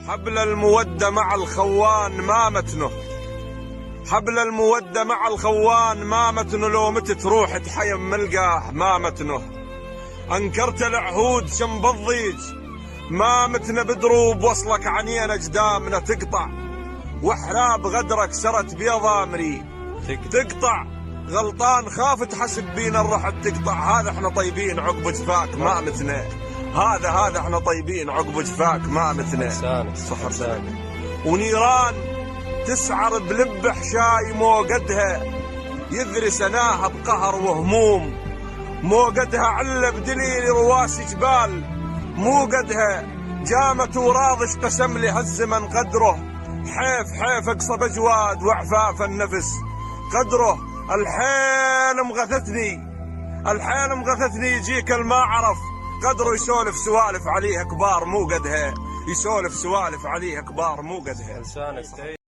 حبل المودة مع الخوان ما متنه، حبل المودة مع الخوان ما متنه، لو مت تروح تحيم ملقاه ما متنه. انكرت العهود شم بالضيج ما متنا بدروب، وصلك عنين اجدامنا تقطع، واحراب غدرك سرت بيض امري تقطع. غلطان خاف تحسب بينا الرحب تقطع، هذا احنا طيبين عقب جفاك ما متنا، هذا احنا طيبين عقب جفاك ما متنا. صحر ونيران تسعر بلب حشاي موقدها، يذري سناها بقهر وهموم، موقدها عله بدليل رواس جبال، مو قدها جامت وراضش قسم لي هالزمن قدره، حيف اقصى بجواد وعفاف النفس قدره. الحيل مغثتني يجيك الما عرف قدره، يسولف سوالف عليها كبار مو قدها، يسولف سوالف عليها كبار مو قدها.